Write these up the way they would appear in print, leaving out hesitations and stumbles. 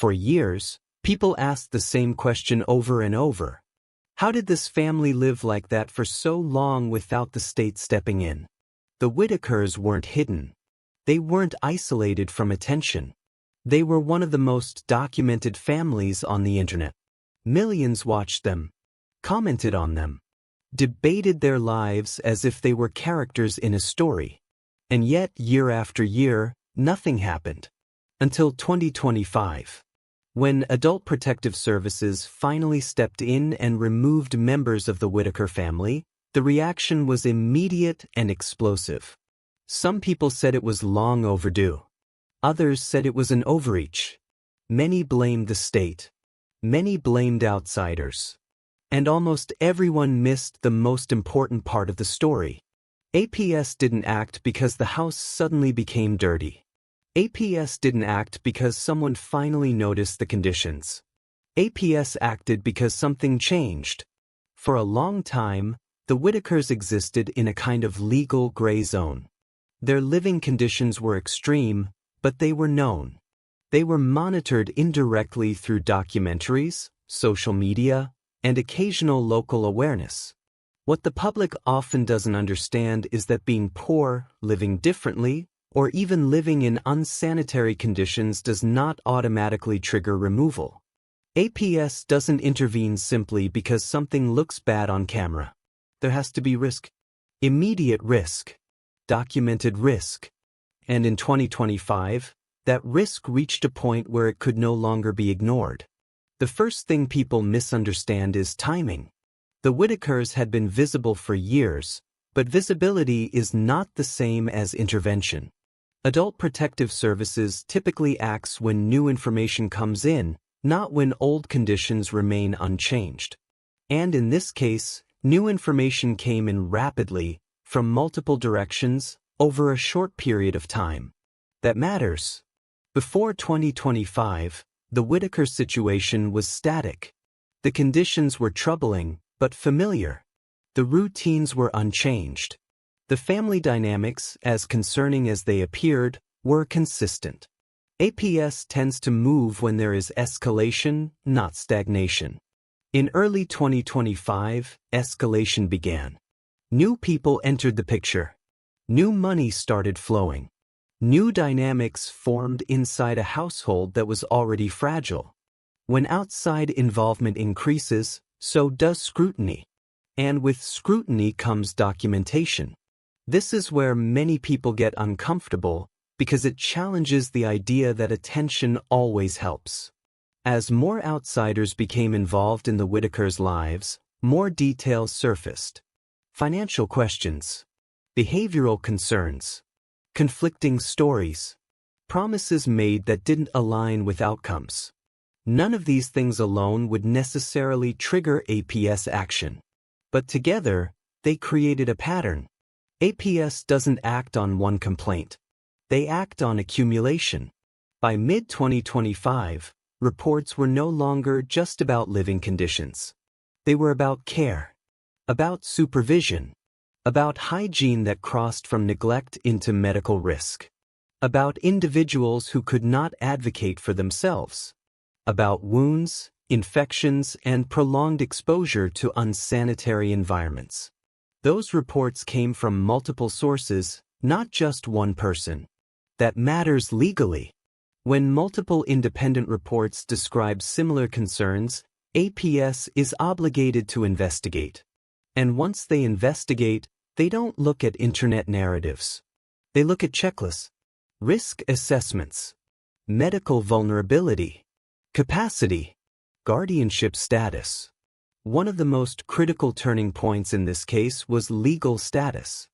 For years, people asked the same question over and over. How did this family live like that for so long without the state stepping in? The Whitakers weren't hidden. They weren't isolated from attention. They were one of the most documented families on the internet. Millions watched them, commented on them, debated their lives as if they were characters in a story. And yet, year after year, nothing happened. Until 2025. When Adult Protective Services finally stepped in and removed members of the Whitaker family, the reaction was immediate and explosive. Some people said it was long overdue. Others said it was an overreach. Many blamed the state. Many blamed outsiders. And almost everyone missed the most important part of the story. APS didn't act because the house suddenly became dirty. APS didn't act because someone finally noticed the conditions. APS acted because something changed. For a long time, the Whitakers existed in a kind of legal gray zone. Their living conditions were extreme, but they were known. They were monitored indirectly through documentaries, social media, and occasional local awareness. What the public often doesn't understand is that being poor, living differently, or even living in unsanitary conditions does not automatically trigger removal. APS doesn't intervene simply because something looks bad on camera. There has to be risk. Immediate risk. Documented risk. And in 2025, that risk reached a point where it could no longer be ignored. The first thing people misunderstand is timing. The Whitakers had been visible for years, but visibility is not the same as intervention. Adult Protective Services typically acts when new information comes in, not when old conditions remain unchanged. And in this case, new information came in rapidly, from multiple directions, over a short period of time. That matters. Before 2025, the Whitaker situation was static. The conditions were troubling, but familiar. The routines were unchanged. The family dynamics, as concerning as they appeared, were consistent. APS tends to move when there is escalation, not stagnation. In early 2025, escalation began. New people entered the picture. New money started flowing. New dynamics formed inside a household that was already fragile. When outside involvement increases, so does scrutiny. And with scrutiny comes documentation. This is where many people get uncomfortable because it challenges the idea that attention always helps. As more outsiders became involved in the Whitakers' lives, more details surfaced. Financial questions, behavioral concerns, conflicting stories, promises made that didn't align with outcomes. None of these things alone would necessarily trigger APS action. But together, they created a pattern. APS doesn't act on one complaint. They act on accumulation. By mid-2025, reports were no longer just about living conditions. They were about care, about supervision, about hygiene that crossed from neglect into medical risk, about individuals who could not advocate for themselves, about wounds, infections, and prolonged exposure to unsanitary environments. Those reports came from multiple sources, not just one person. That matters legally. When multiple independent reports describe similar concerns, APS is obligated to investigate. And once they investigate, they don't look at internet narratives. They look at checklists, risk assessments, medical vulnerability, capacity, guardianship status. One of the most critical turning points in this case was legal status.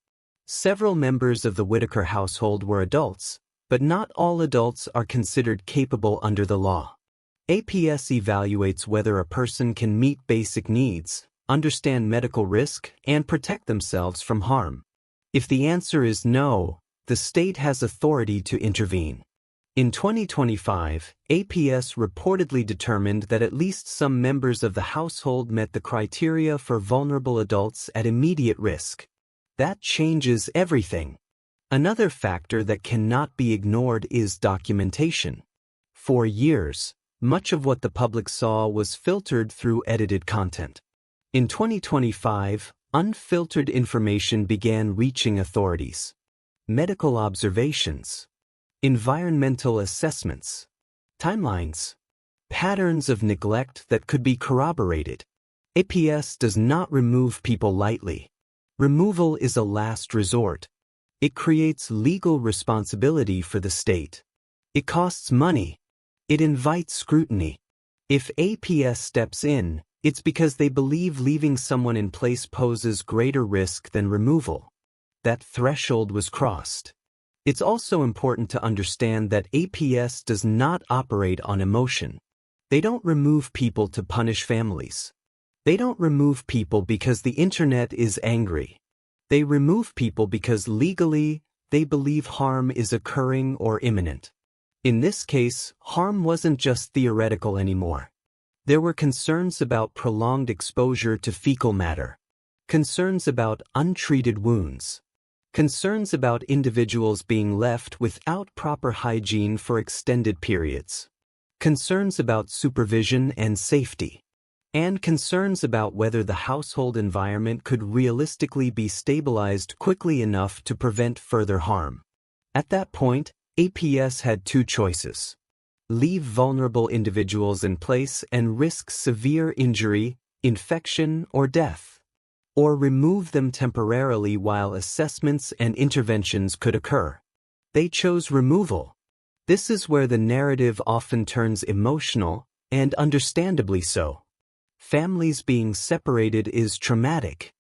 Several members of the Whitaker household were adults, but not all adults are considered capable under the law. APS evaluates whether a person can meet basic needs, understand medical risk, and protect themselves from harm. If the answer is no, the state has authority to intervene. In 2025, APS reportedly determined that at least some members of the household met the criteria for vulnerable adults at immediate risk. That changes everything. Another factor that cannot be ignored is documentation. For years, Much of what the public saw was filtered through edited content. In 2025, unfiltered information began reaching authorities. Medical observations, environmental assessments, timelines, patterns of neglect that could be corroborated. APS does not remove people lightly. Removal is a last resort. It creates legal responsibility for the state. It costs money. It invites scrutiny. If APS steps in, it's because they believe leaving someone in place poses greater risk than removal. That threshold was crossed. It's also important to understand that APS does not operate on emotion. They don't remove people to punish families. They don't remove people because the internet is angry. They remove people because legally, they believe harm is occurring or imminent. In this case, harm wasn't just theoretical anymore. There were concerns about prolonged exposure to fecal matter, concerns about untreated wounds, concerns about individuals being left without proper hygiene for extended periods, concerns about supervision and safety, and concerns about whether the household environment could realistically be stabilized quickly enough to prevent further harm. At that point, APS had two choices: leave vulnerable individuals in place and risk severe injury, infection, or death, or remove them temporarily while assessments and interventions could occur. They chose removal. This is where the narrative often turns emotional, and understandably so. Families being separated is traumatic.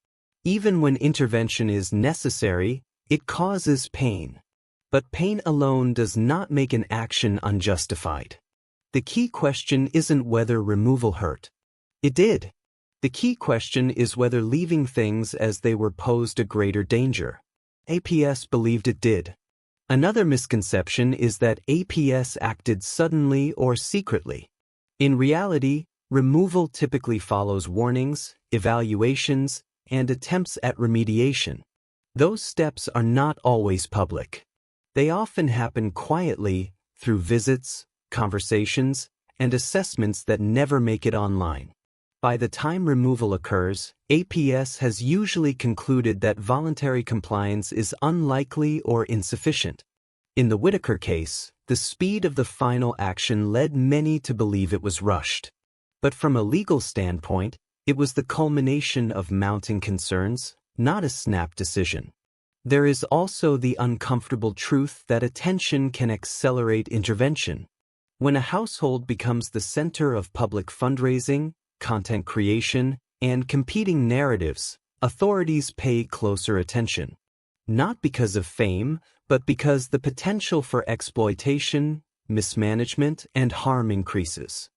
Even when intervention is necessary, it causes pain. But pain alone does not make an action unjustified. The key question isn't whether removal hurt. It did. The key question is whether leaving things as they were posed a greater danger. APS believed it did. Another misconception is that APS acted suddenly or secretly. In reality, removal typically follows warnings, evaluations, and attempts at remediation. Those steps are not always public. They often happen quietly through visits, conversations, and assessments that never make it online. By the time removal occurs, APS has usually concluded that voluntary compliance is unlikely or insufficient. In the Whitaker case, the speed of the final action led many to believe it was rushed. But from a legal standpoint, it was the culmination of mounting concerns, not a snap decision. There is also the uncomfortable truth that attention can accelerate intervention. When a household becomes the center of public fundraising, content creation, and competing narratives, authorities pay closer attention. Not because of fame, but because the potential for exploitation, mismanagement, and harm increases.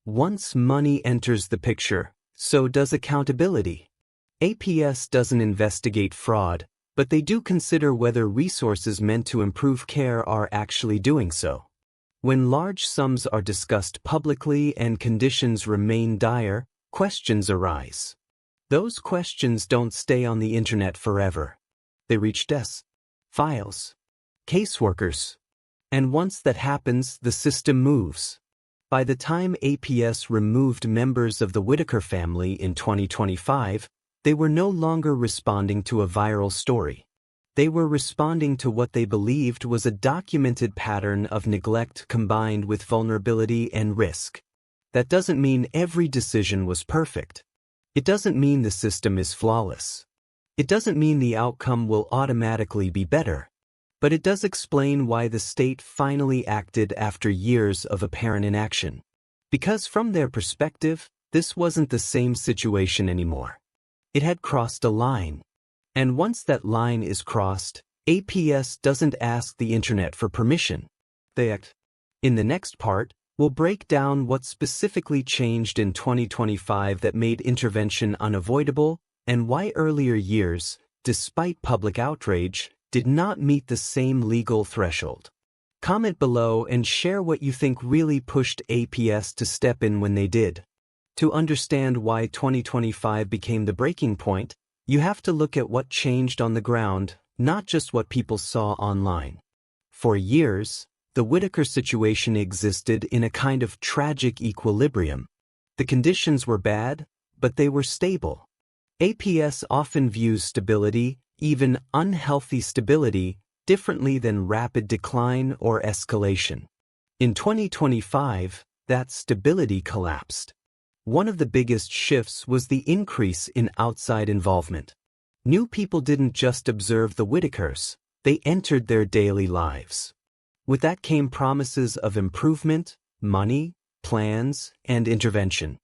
Once money enters the picture, so does accountability. APS doesn't investigate fraud, but they do consider whether resources meant to improve care are actually doing so. When large sums are discussed publicly and conditions remain dire, questions arise. Those questions don't stay on the internet forever. They reach desks, files, caseworkers. And once that happens, the system moves. By the time APS removed members of the Whitaker family in 2025, they were no longer responding to a viral story. They were responding to what they believed was a documented pattern of neglect combined with vulnerability and risk. That doesn't mean every decision was perfect. It doesn't mean the system is flawless. It doesn't mean the outcome will automatically be better. But it does explain why the state finally acted after years of apparent inaction. Because from their perspective, this wasn't the same situation anymore. It had crossed a line. And once that line is crossed, APS doesn't ask the internet for permission. They act. In the next part, we'll break down what specifically changed in 2025 that made intervention unavoidable, and why earlier years, despite public outrage, did not meet the same legal threshold. Comment below and share what you think really pushed APS to step in when they did. To understand why 2025 became the breaking point, you have to look at what changed on the ground, not just what people saw online. For years, the Whitaker situation existed in a kind of tragic equilibrium. The conditions were bad, but they were stable. APS often views stability, even unhealthy stability, differently than rapid decline or escalation. In 2025, that stability collapsed. One of the biggest shifts was the increase in outside involvement. New people didn't just observe the Whitakers, they entered their daily lives. With that came promises of improvement, money, plans, and intervention.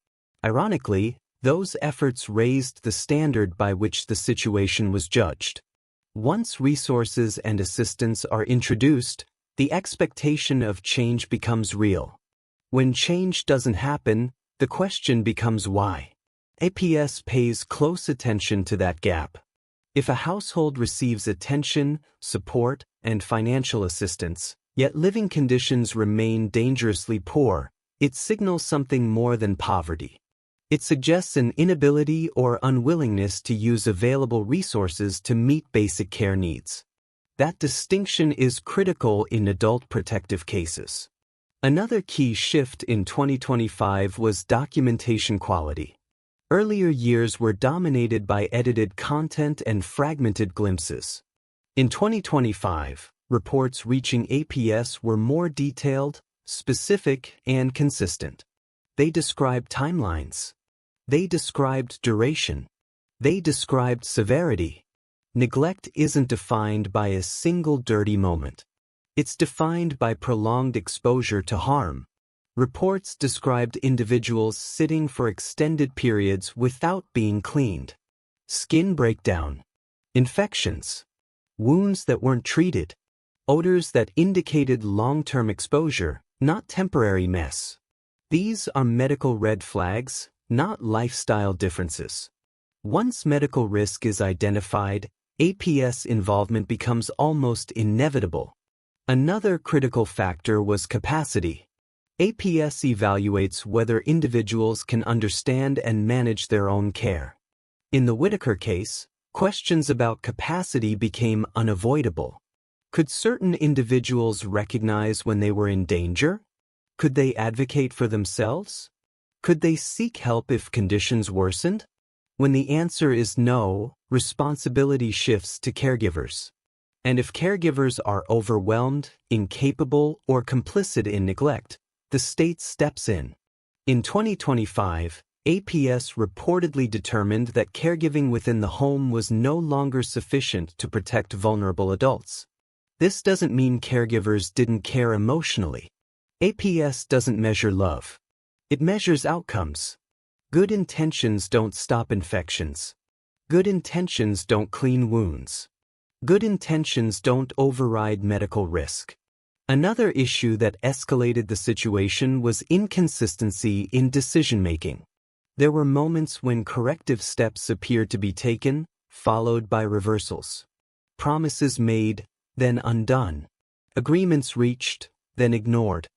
Ironically, those efforts raised the standard by which the situation was judged. Once resources and assistance are introduced, the expectation of change becomes real. When change doesn't happen, the question becomes why. APS pays close attention to that gap. If a household receives attention, support, and financial assistance, yet living conditions remain dangerously poor, it signals something more than poverty. It suggests an inability or unwillingness to use available resources to meet basic care needs. That distinction is critical in adult protective cases. Another key shift in 2025 was documentation quality. Earlier years were dominated by edited content and fragmented glimpses. In 2025, reports reaching APS were more detailed, specific, and consistent. They described timelines. They described duration. They described severity. Neglect isn't defined by a single dirty moment. It's defined by prolonged exposure to harm. Reports described individuals sitting for extended periods without being cleaned. Skin breakdown. Infections. Wounds that weren't treated. Odors that indicated long-term exposure, not temporary mess. These are medical red flags, not lifestyle differences. Once medical risk is identified, APS involvement becomes almost inevitable. Another critical factor was capacity. APS evaluates whether individuals can understand and manage their own care. In the Whitaker case, questions about capacity became unavoidable. Could certain individuals recognize when they were in danger? Could they advocate for themselves? Could they seek help if conditions worsened? When the answer is no, responsibility shifts to caregivers. And if caregivers are overwhelmed, incapable, or complicit in neglect, the state steps in. In 2025, APS reportedly determined that caregiving within the home was no longer sufficient to protect vulnerable adults. This doesn't mean caregivers didn't care emotionally. APS doesn't measure love. It measures outcomes. Good intentions don't stop infections. Good intentions don't clean wounds. Good intentions don't override medical risk. Another issue that escalated the situation was inconsistency in decision-making. There were moments when corrective steps appeared to be taken, followed by reversals. Promises made, then undone. Agreements reached, then ignored.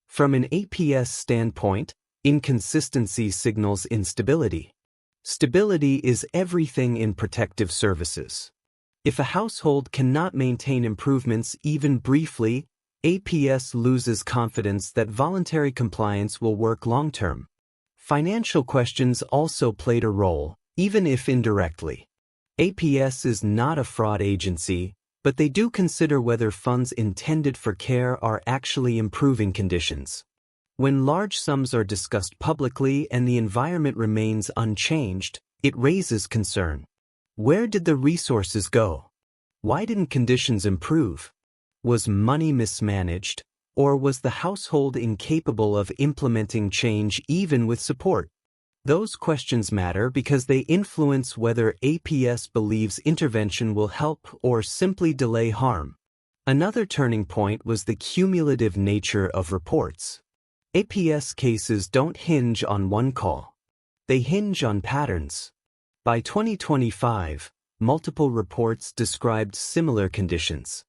From an APS standpoint, inconsistency signals instability. Stability is everything in protective services. If a household cannot maintain improvements even briefly, APS loses confidence that voluntary compliance will work long-term. Financial questions also played a role, even if indirectly. APS is not a fraud agency, but they do consider whether funds intended for care are actually improving conditions. When large sums are discussed publicly and the environment remains unchanged, it raises concern. Where did the resources go? Why didn't conditions improve? Was money mismanaged, or was the household incapable of implementing change even with support? Those questions matter because they influence whether APS believes intervention will help or simply delay harm. Another turning point was the cumulative nature of reports. APS cases don't hinge on one call. They hinge on patterns. By 2025, multiple reports described similar conditions,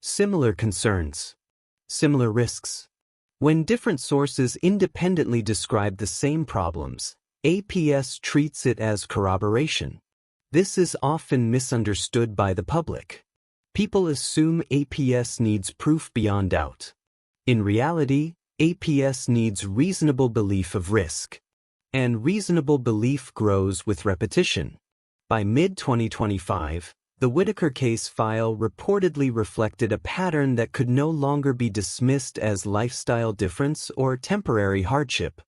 similar concerns, similar risks. When different sources independently describe the same problems, APS treats it as corroboration. This is often misunderstood by the public. People assume APS needs proof beyond doubt. In reality, APS needs reasonable belief of risk. And reasonable belief grows with repetition. By mid-2025, the Whitaker case file reportedly reflected a pattern that could no longer be dismissed as lifestyle difference or temporary hardship.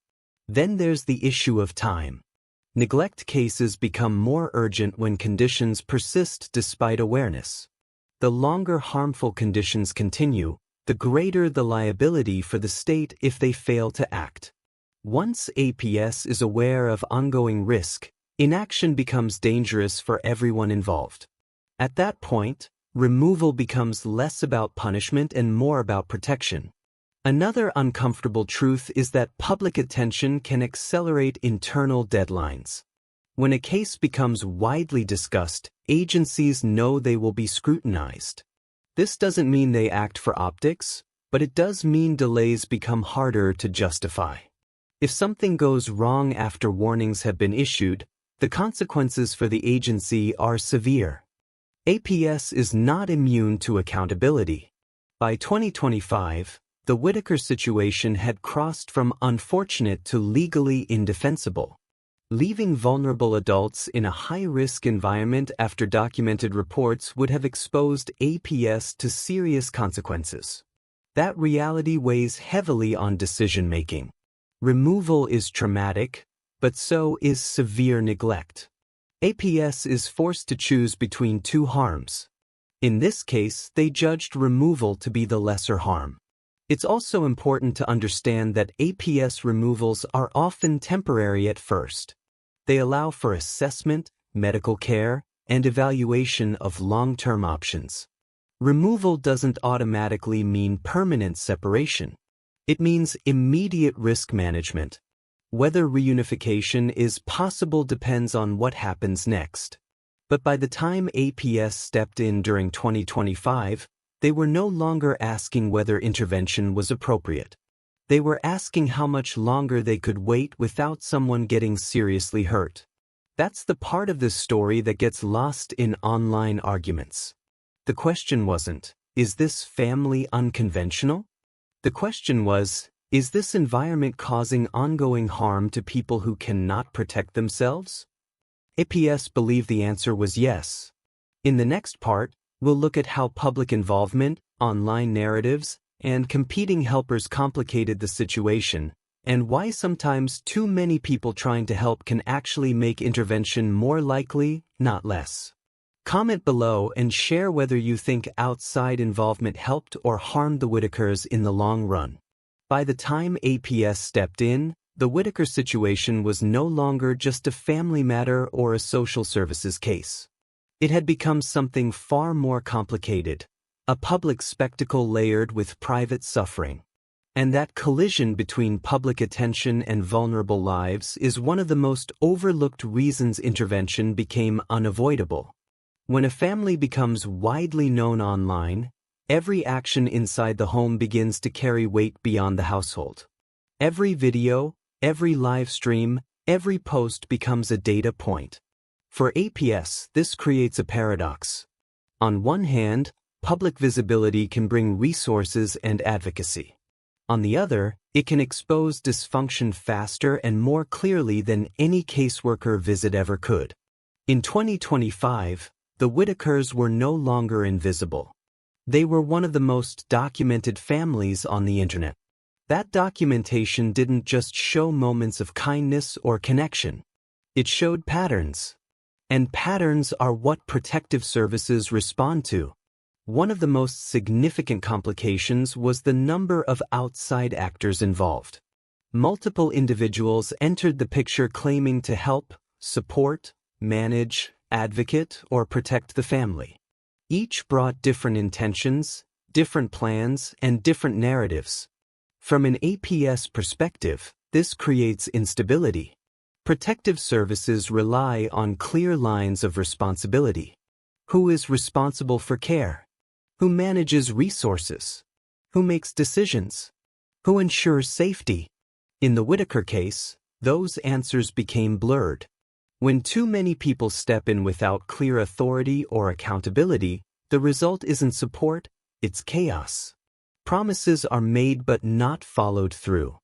Then there's the issue of time. Neglect cases become more urgent when conditions persist despite awareness. The longer harmful conditions continue, the greater the liability for the state if they fail to act. Once APS is aware of ongoing risk, inaction becomes dangerous for everyone involved. At that point, removal becomes less about punishment and more about protection. Another uncomfortable truth is that public attention can accelerate internal deadlines. When a case becomes widely discussed, agencies know they will be scrutinized. This doesn't mean they act for optics, but it does mean delays become harder to justify. If something goes wrong after warnings have been issued, the consequences for the agency are severe. APS is not immune to accountability. By 2025, the Whitaker situation had crossed from unfortunate to legally indefensible. Leaving vulnerable adults in a high-risk environment after documented reports would have exposed APS to serious consequences. That reality weighs heavily on decision-making. Removal is traumatic, but so is severe neglect. APS is forced to choose between two harms. In this case, they judged removal to be the lesser harm. It's also important to understand that APS removals are often temporary at first. They allow for assessment, medical care, and evaluation of long-term options. Removal doesn't automatically mean permanent separation. It means immediate risk management. Whether reunification is possible depends on what happens next. But by the time APS stepped in during 2025, they were no longer asking whether intervention was appropriate. They were asking how much longer they could wait without someone getting seriously hurt. That's the part of this story that gets lost in online arguments. The question wasn't, is this family unconventional? The question was, is this environment causing ongoing harm to people who cannot protect themselves? APS believed the answer was yes. In the next part, we'll look at how public involvement, online narratives, and competing helpers complicated the situation, and why sometimes too many people trying to help can actually make intervention more likely, not less. Comment below and share whether you think outside involvement helped or harmed the Whitakers in the long run. By the time APS stepped in, the Whitaker situation was no longer just a family matter or a social services case. It had become something far more complicated, a public spectacle layered with private suffering. And that collision between public attention and vulnerable lives is one of the most overlooked reasons intervention became unavoidable. When a family becomes widely known online, every action inside the home begins to carry weight beyond the household. Every video, every live stream, every post becomes a data point. For APS, this creates a paradox. On one hand, public visibility can bring resources and advocacy. On the other, it can expose dysfunction faster and more clearly than any caseworker visit ever could. In 2025, the Whitakers were no longer invisible. They were one of the most documented families on the internet. That documentation didn't just show moments of kindness or connection. It showed patterns. And patterns are what protective services respond to. One of the most significant complications was the number of outside actors involved. Multiple individuals entered the picture claiming to help, support, manage, advocate, or protect the family. Each brought different intentions, different plans, and different narratives. From an APS perspective, this creates instability. Protective services rely on clear lines of responsibility. Who is responsible for care? Who manages resources? Who makes decisions? Who ensures safety? In the Whitaker case, those answers became blurred. When too many people step in without clear authority or accountability, the result isn't support, it's chaos. Promises are made but not followed through.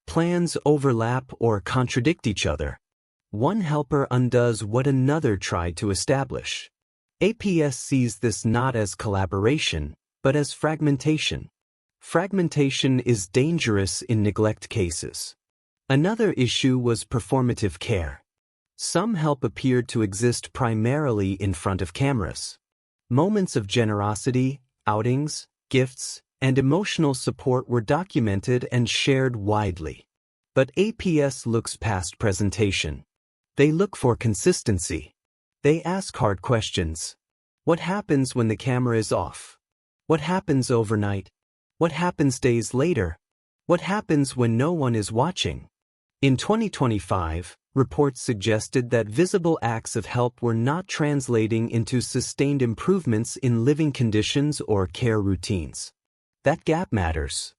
Plans overlap or contradict each other. One helper undoes what another tried to establish. APS sees this not as collaboration, but as fragmentation. Fragmentation is dangerous in neglect cases. Another issue was performative care. Some help appeared to exist primarily in front of cameras. Moments of generosity, outings, gifts, and emotional support were documented and shared widely. But APS looks past presentation. They look for consistency. They ask hard questions. What happens when the camera is off? What happens overnight? What happens days later? What happens when no one is watching? In 2025, reports suggested that visible acts of help were not translating into sustained improvements in living conditions or care routines. That gap matters.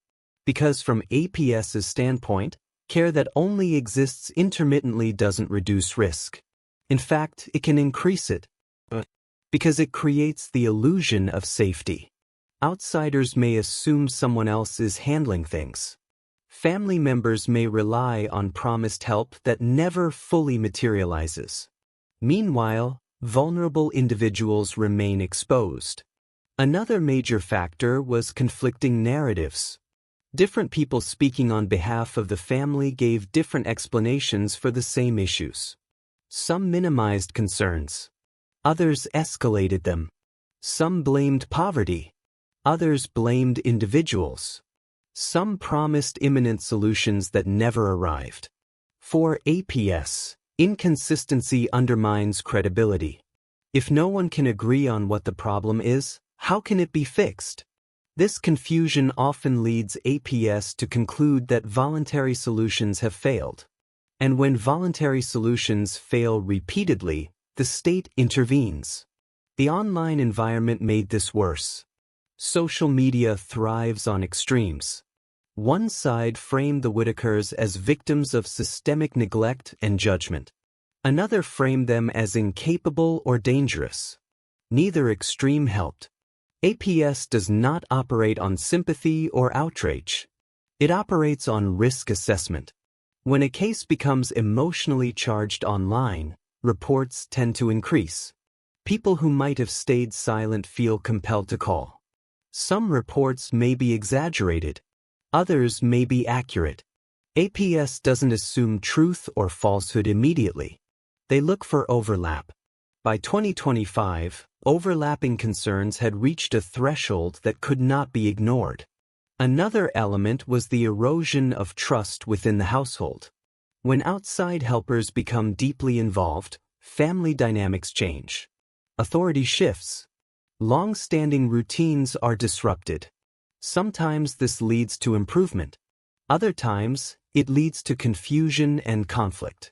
Because from APS's standpoint, care that only exists intermittently doesn't reduce risk. In fact, it can increase it. Because it creates the illusion of safety. Outsiders may assume someone else is handling things. Family members may rely on promised help that never fully materializes. Meanwhile, vulnerable individuals remain exposed. Another major factor was conflicting narratives. Different people speaking on behalf of the family gave different explanations for the same issues. Some minimized concerns. Others escalated them. Some blamed poverty. Others blamed individuals. Some promised imminent solutions that never arrived. For APS, inconsistency undermines credibility. If no one can agree on what the problem is, how can it be fixed? This confusion often leads APS to conclude that voluntary solutions have failed. And when voluntary solutions fail repeatedly, the state intervenes. The online environment made this worse. Social media thrives on extremes. One side framed the Whitakers as victims of systemic neglect and judgment. Another framed them as incapable or dangerous. Neither extreme helped. APS does not operate on sympathy or outrage. It operates on risk assessment. When a case becomes emotionally charged online, reports tend to increase. People who might have stayed silent feel compelled to call. Some reports may be exaggerated. Others may be accurate. APS doesn't assume truth or falsehood immediately. They look for overlap. By 2025, overlapping concerns had reached a threshold that could not be ignored. Another element was the erosion of trust within the household. When outside helpers become deeply involved, family dynamics change. Authority shifts. Long-standing routines are disrupted. Sometimes this leads to improvement. Other times, it leads to confusion and conflict.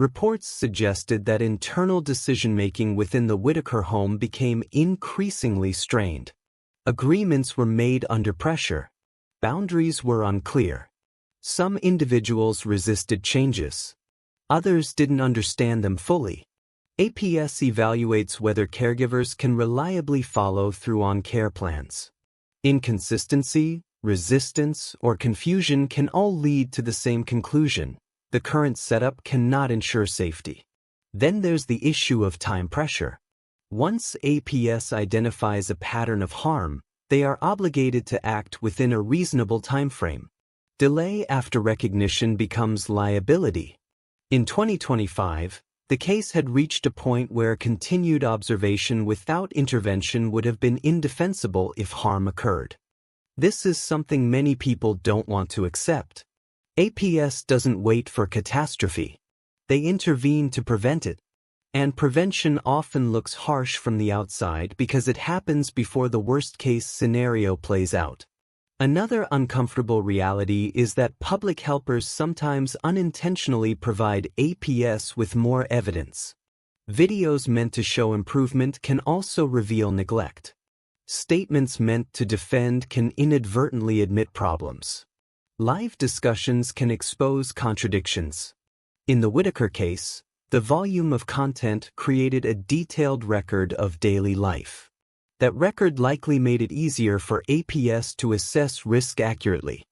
Reports suggested that internal decision-making within the Whitaker home became increasingly strained. Agreements were made under pressure. Boundaries were unclear. Some individuals resisted changes. Others didn't understand them fully. APS evaluates whether caregivers can reliably follow through on care plans. Inconsistency, resistance, or confusion can all lead to the same conclusion. The current setup cannot ensure safety. Then there's the issue of time pressure. Once APS identifies a pattern of harm, they are obligated to act within a reasonable timeframe. Delay after recognition becomes liability. In 2025, the case had reached a point where continued observation without intervention would have been indefensible if harm occurred. This is something many people don't want to accept. APS doesn't wait for catastrophe. They intervene to prevent it. And prevention often looks harsh from the outside because it happens before the worst-case scenario plays out. Another uncomfortable reality is that public helpers sometimes unintentionally provide APS with more evidence. Videos meant to show improvement can also reveal neglect. Statements meant to defend can inadvertently admit problems. Live discussions can expose contradictions. In the Whitaker case, the volume of content created a detailed record of daily life. That record likely made it easier for APS to assess risk accurately.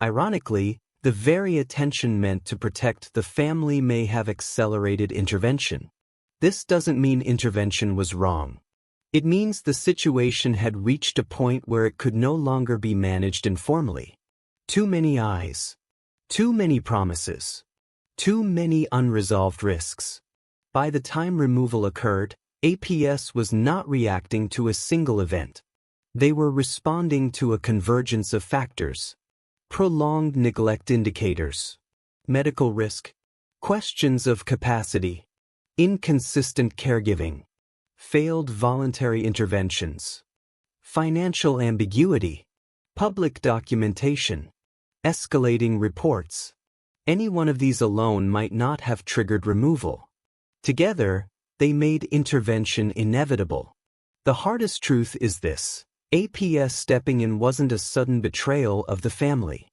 Ironically, the very attention meant to protect the family may have accelerated intervention. This doesn't mean intervention was wrong. It means the situation had reached a point where it could no longer be managed informally. Too many eyes. Too many promises. Too many unresolved risks. By the time removal occurred, APS was not reacting to a single event. They were responding to a convergence of factors. Prolonged neglect indicators. Medical risk. Questions of capacity. Inconsistent caregiving. Failed voluntary interventions. Financial ambiguity. Public documentation. Escalating reports. Any one of these alone might not have triggered removal. Together, they made intervention inevitable. The hardest truth is this: APS stepping in wasn't a sudden betrayal of the family.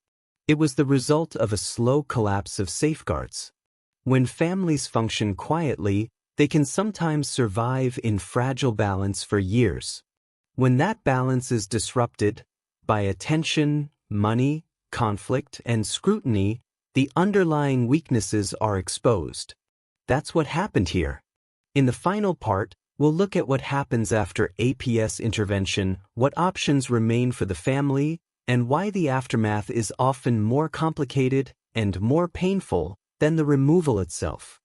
It was the result of a slow collapse of safeguards. When families function quietly, they can sometimes survive in fragile balance for years. When that balance is disrupted by attention, money, conflict, and scrutiny, the underlying weaknesses are exposed. That's what happened here. In the final part, we'll look at what happens after APS intervention, what options remain for the family, and why the aftermath is often more complicated and more painful than the removal itself.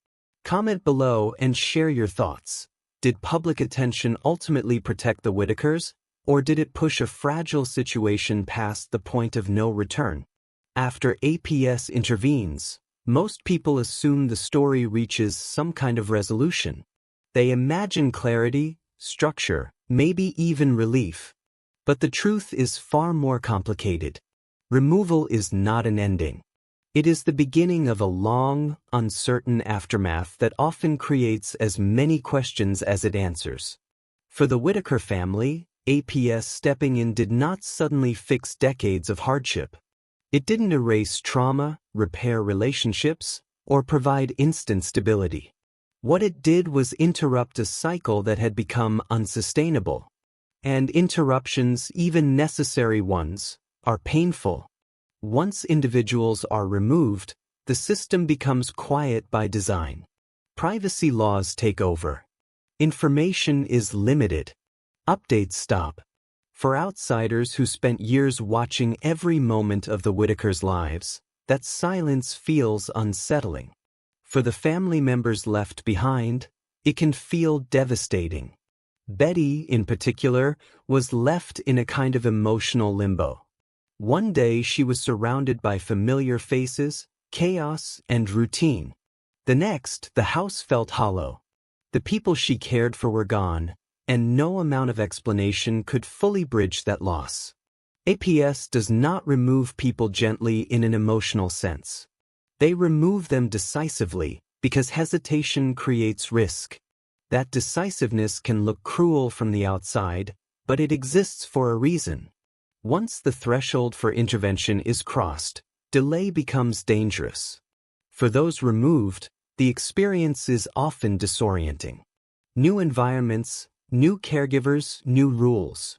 Comment below and share your thoughts. Did public attention ultimately protect the Whitakers, or did it push a fragile situation past the point of no return? After APS intervenes, most people assume the story reaches some kind of resolution. They imagine clarity, structure, maybe even relief. But the truth is far more complicated. Removal is not an ending. It is the beginning of a long, uncertain aftermath that often creates as many questions as it answers. For the Whitaker family, APS stepping in did not suddenly fix decades of hardship. It didn't erase trauma, repair relationships, or provide instant stability. What it did was interrupt a cycle that had become unsustainable. And interruptions, even necessary ones, are painful. Once individuals are removed, the system becomes quiet by design. Privacy laws take over. Information is limited. Updates stop. For outsiders who spent years watching every moment of the Whitakers' lives, that silence feels unsettling. For the family members left behind, it can feel devastating. Betty, in particular, was left in a kind of emotional limbo. One day she was surrounded by familiar faces, chaos, and routine. The next, the house felt hollow. The people she cared for were gone, and no amount of explanation could fully bridge that loss. APS does not remove people gently in an emotional sense. They remove them decisively because hesitation creates risk. That decisiveness can look cruel from the outside, but it exists for a reason. Once the threshold for intervention is crossed, delay becomes dangerous. For those removed, the experience is often disorienting. New environments, new caregivers, new rules.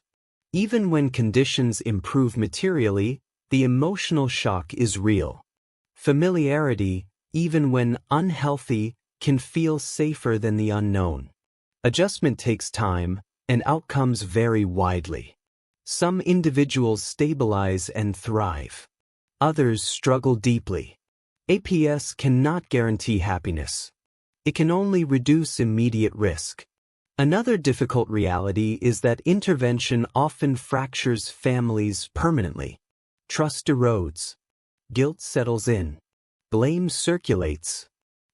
Even when conditions improve materially, the emotional shock is real. Familiarity, even when unhealthy, can feel safer than the unknown. Adjustment takes time, and outcomes vary widely. Some individuals stabilize and thrive. Others struggle deeply. APS cannot guarantee happiness. It can only reduce immediate risk. Another difficult reality is that intervention often fractures families permanently. Trust erodes. Guilt settles in. Blame circulates.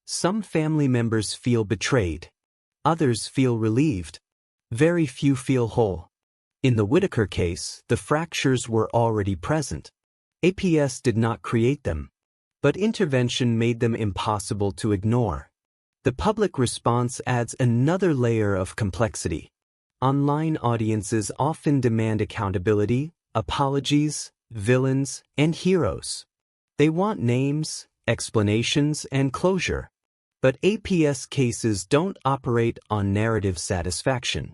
Some family members feel betrayed. Others feel relieved. Very few feel whole. In the Whitaker case, the fractures were already present. APS did not create them, but intervention made them impossible to ignore. The public response adds another layer of complexity. Online audiences often demand accountability, apologies, villains, and heroes. They want names, explanations, and closure. But APS cases don't operate on narrative satisfaction.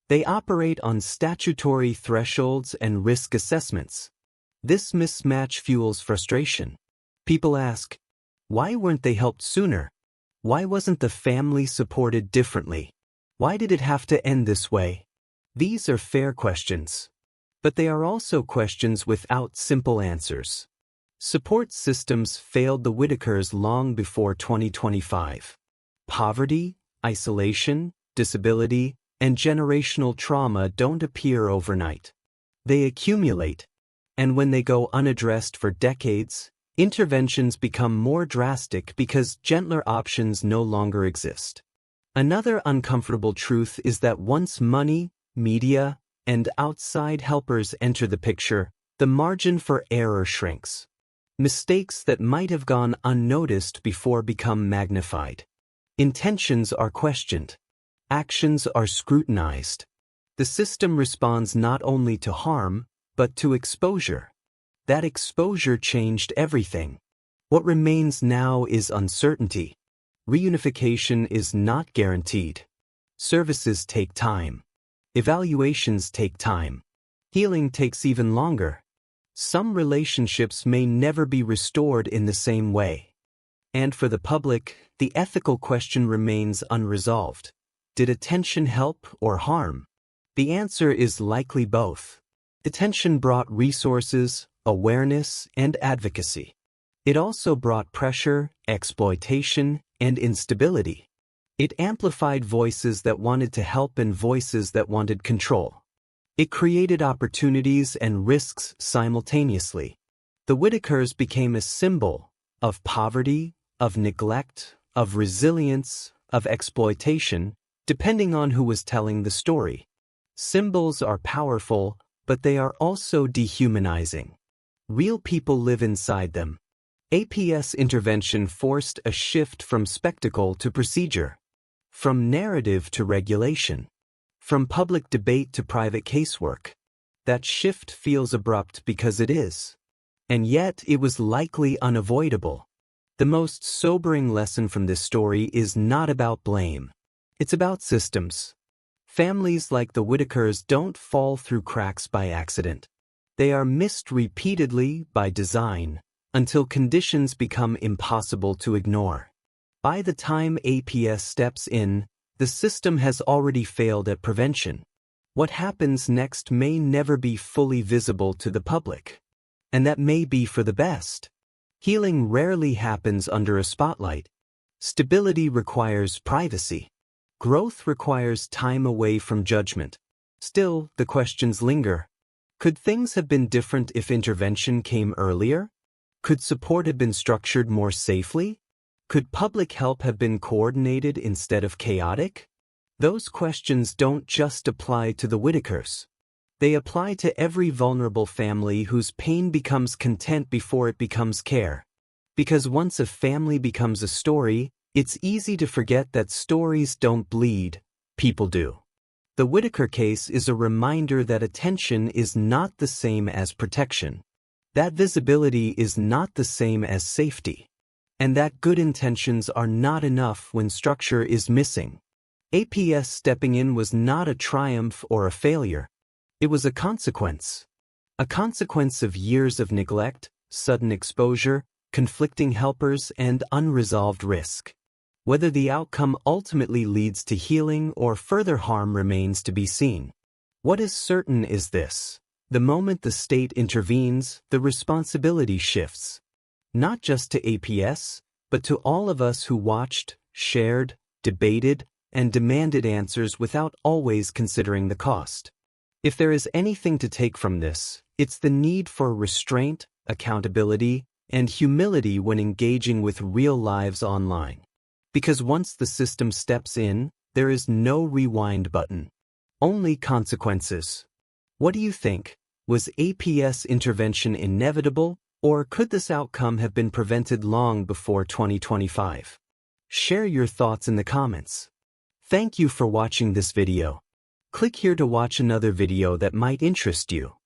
They operate on statutory thresholds and risk assessments. This mismatch fuels frustration. People ask, why weren't they helped sooner? Why wasn't the family supported differently? Why did it have to end this way? These are fair questions. But they are also questions without simple answers. Support systems failed the Whitakers long before 2025. Poverty, isolation, disability, and generational trauma don't appear overnight. They accumulate. And when they go unaddressed for decades, interventions become more drastic because gentler options no longer exist. Another uncomfortable truth is that once money, media, and outside helpers enter the picture, the margin for error shrinks. Mistakes that might have gone unnoticed before become magnified. Intentions are questioned. Actions are scrutinized. The system responds not only to harm, but to exposure. That exposure changed everything. What remains now is uncertainty. Reunification is not guaranteed. Services take time. Evaluations take time. Healing takes even longer. Some relationships may never be restored in the same way. And for the public, the ethical question remains unresolved. Did attention help or harm? The answer is likely both. Attention brought resources, awareness, and advocacy. It also brought pressure, exploitation, and instability. It amplified voices that wanted to help and voices that wanted control. It created opportunities and risks simultaneously. The Whitakers became a symbol of poverty, of neglect, of resilience, of exploitation, depending on who was telling the story. Symbols are powerful, but they are also dehumanizing. Real people live inside them. APS intervention forced a shift from spectacle to procedure, from narrative to regulation, from public debate to private casework. That shift feels abrupt because it is. And yet it was likely unavoidable. The most sobering lesson from this story is not about blame. It's about systems. Families like the Whitakers don't fall through cracks by accident. They are missed repeatedly by design until conditions become impossible to ignore. By the time APS steps in, the system has already failed at prevention. What happens next may never be fully visible to the public. And that may be for the best. Healing rarely happens under a spotlight. Stability requires privacy. Growth requires time away from judgment. Still, the questions linger. Could things have been different if intervention came earlier? Could support have been structured more safely? Could public help have been coordinated instead of chaotic? Those questions don't just apply to the Whitakers. They apply to every vulnerable family whose pain becomes content before it becomes care. Because once a family becomes a story, it's easy to forget that stories don't bleed, people do. The Whitaker case is a reminder that attention is not the same as protection. That visibility is not the same as safety. And that good intentions are not enough when structure is missing. APS stepping in was not a triumph or a failure. It was a consequence. A consequence of years of neglect, sudden exposure, conflicting helpers, and unresolved risk. Whether the outcome ultimately leads to healing or further harm remains to be seen. What is certain is this: the moment the state intervenes, the responsibility shifts. Not just to APS, but to all of us who watched, shared, debated, and demanded answers without always considering the cost. If there is anything to take from this, it's the need for restraint, accountability, and humility when engaging with real lives online. Because once the system steps in, there is no rewind button. Only consequences. What do you think? Was APS intervention inevitable, or could this outcome have been prevented long before 2025? Share your thoughts in the comments. Thank you for watching this video. Click here to watch another video that might interest you.